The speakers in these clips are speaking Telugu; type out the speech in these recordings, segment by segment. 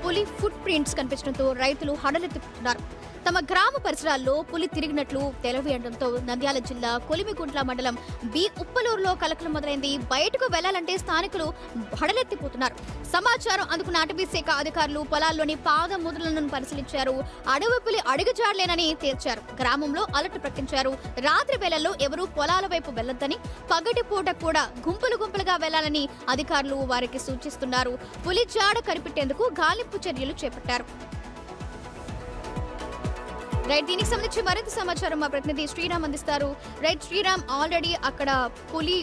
పులి ఫుట్ ప్రింట్స్ కనిపించడంతో రైతులు హడలెత్తుతున్నారు. తమ గ్రామ పరిసరాల్లో పులి తిరిగినట్లు తెలియడంతో నంద్యాల జిల్లా కొలిమిగుంట్ల మండలం బి ఉప్పలూరులో కలకలం మొదలైంది. బయటకు వెళ్లాలంటే స్థానికులు హడలెత్తిపోతున్నారు. సమాచారం అందుకున్న అటవీ శాఖ అధికారులు పొలాల్లోని పాదముద్రలను పరిశీలించారు. అడవి పులి అడుగుజాడలేనని తేల్చారు. గ్రామంలో అలర్ట్ ప్రకటించారు. రాత్రి వేళల్లో ఎవరూ పొలాల వైపు వెళ్లొద్దని, పగటిపూట కూడా గుంపులుగా వెళ్లాలని అధికారులు వారికి సూచిస్తున్నారు. పులి జాడ కనిపెట్టేందుకు గాలింపు చర్యలు చేపట్టారు. రైట్, దీనికి సంబంధించి మరింత సమాచారం మా ప్రతినిధి శ్రీరామ్ అందిస్తారు. రైట్ శ్రీరామ్, ఆల్రెడీ అక్కడ పులి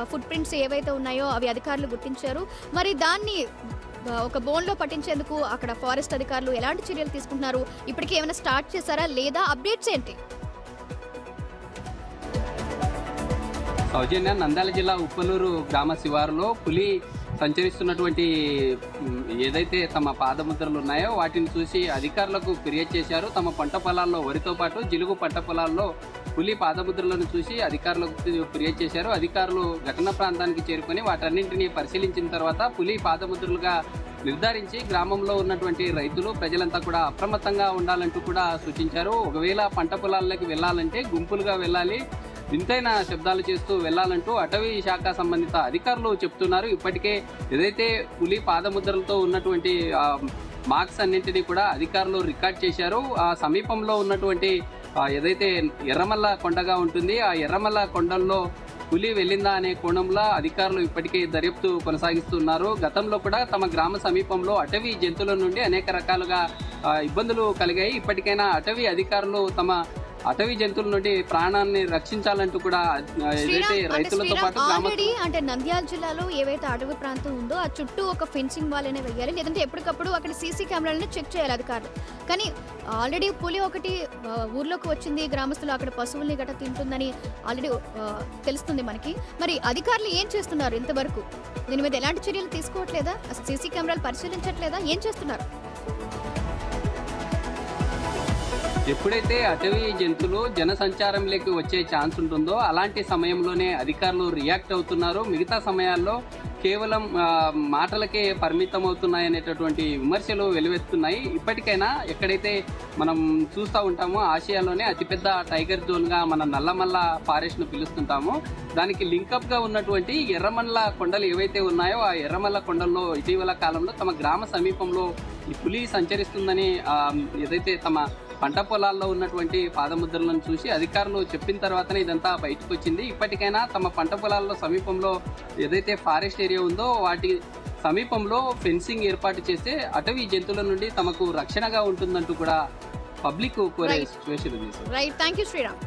ఫుట్ ప్రింట్స్ ఏవైతే ఉన్నాయో అవి అధికారులు గుర్తించారు. మరి దాన్ని ఒక బోన్లో పట్టించేందుకు అక్కడ ఫారెస్ట్ అధికారులు ఎలాంటి చర్యలు తీసుకుంటున్నారు? ఇప్పటికే ఏమైనా స్టార్ట్ చేశారా లేదా? అప్డేట్స్ ఏంటి? సౌజన్య, నంద్యాల జిల్లా ఉప్పలూరు గ్రామ శివారులో పులి సంచరిస్తున్నటువంటి ఏదైతే తమ పాదముద్రలు ఉన్నాయో వాటిని చూసి అధికారులకు ఫిర్యాదు చేశారు. తమ పంట పొలాల్లో వరితో పాటు జిలుగు పంట పొలాల్లో పులి పాదముద్రలను చూసి అధికారులకు ఫిర్యాదు చేశారు. అధికారులు ఘటన ప్రాంతానికి చేరుకొని వాటన్నింటినీ పరిశీలించిన తర్వాత పులి పాదముద్రలుగా నిర్ధారించి గ్రామంలో ఉన్నటువంటి రైతులు ప్రజలంతా కూడా అప్రమత్తంగా ఉండాలంటూ కూడా సూచించారు. ఒకవేళ పంట పొలాల్లోకి వెళ్ళాలంటే గుంపులుగా వెళ్ళాలి, వింతైన శబ్దాలు చేస్తూ వెళ్లాలంటూ అటవీ శాఖ సంబంధిత అధికారులు చెప్తున్నారు. ఇప్పటికే ఏదైతే పులి పాదముద్రలతో ఉన్నటువంటి మార్క్స్ అన్నింటినీ కూడా అధికారులు రికార్డ్ చేశారు. ఆ సమీపంలో ఉన్నటువంటి ఏదైతే ఎర్రమల్ల కొండగా ఉంటుంది, ఆ ఎర్రమల్ల కొండల్లో పులి వెళ్ళిందా అనే కోణంలో అధికారులు ఇప్పటికే దర్యాప్తు కొనసాగిస్తున్నారు. గతంలో కూడా తమ గ్రామ సమీపంలో అటవీ జంతువుల నుండి అనేక రకాలుగా ఇబ్బందులు కలిగాయి. ఇప్పటికైనా అటవీ అధికారులు తమ అటవీ జంతువుల నుండి ప్రాణాన్ని రక్షించాలంటూ కూడా ఏదైతే రైతులతో పాటు అంటే నంద్యాల జిల్లాలో ఏవైతే అటవీ ప్రాంతం ఉందో ఆ చుట్టూ ఒక ఫెన్సింగ్ వాల్ అనే వేయాలి, లేదంటే ఎప్పటికప్పుడు అక్కడ సీసీ కెమెరాలను చెక్ చేయాలి అధికారులు. కానీ ఆల్రెడీ పులి ఒకటి ఊర్లోకి వచ్చింది, గ్రామస్తులు అక్కడ పశువుల్ని గట్రా తింటుందని ఆల్రెడీ తెలుస్తుంది మనకి. మరి అధికారులు ఏం చేస్తున్నారు? ఇంతవరకు దీని మీద ఎలాంటి చర్యలు తీసుకోవట్లేదా? అసలు సీసీ కెమెరాలు పరిశీలించట్లేదా? ఏం చేస్తున్నారు? ఎప్పుడైతే అటవీ జంతువులు జనసంచారంలోకి వచ్చే ఛాన్స్ ఉంటుందో అలాంటి సమయంలోనే అధికారులు రియాక్ట్ అవుతున్నారు. మిగతా సమయాల్లో కేవలం మాటలకే పరిమితం అవుతున్నాయనేటటువంటి విమర్శలు వెలువెత్తున్నాయి. ఇప్పటికైనా ఎక్కడైతే మనం చూస్తూ ఉంటామో ఆసియాలోనే అతిపెద్ద టైగర్ జోన్గా మన నల్లమల్ల ఫారెస్ట్ను పిలుస్తుంటామో దానికి లింకప్గా ఉన్నటువంటి ఎర్రమల్ల కొండలు ఏవైతే ఉన్నాయో ఆ ఎర్రమల్ల కొండల్లో ఇటీవల కాలంలో తమ గ్రామ సమీపంలో ఈ పులి సంచరిస్తుందని ఏదైతే తమ పంట పొలాల్లో ఉన్నటువంటి పాదముద్రలను చూసి అధికారులు చెప్పిన తర్వాతనే ఇదంతా బయటకు వచ్చింది. ఇప్పటికైనా తమ పంట పొలాల్లో సమీపంలో ఏదైతే ఫారెస్ట్ ఏరియా ఉందో వాటి సమీపంలో ఫెన్సింగ్ ఏర్పాటు చేస్తే అటవీ జంతువుల నుండి తమకు రక్షణగా ఉంటుందంటూ కూడా పబ్లిక్ కోరే సిచ్యువేషన్ ఉంది. Right, thank you Sriram.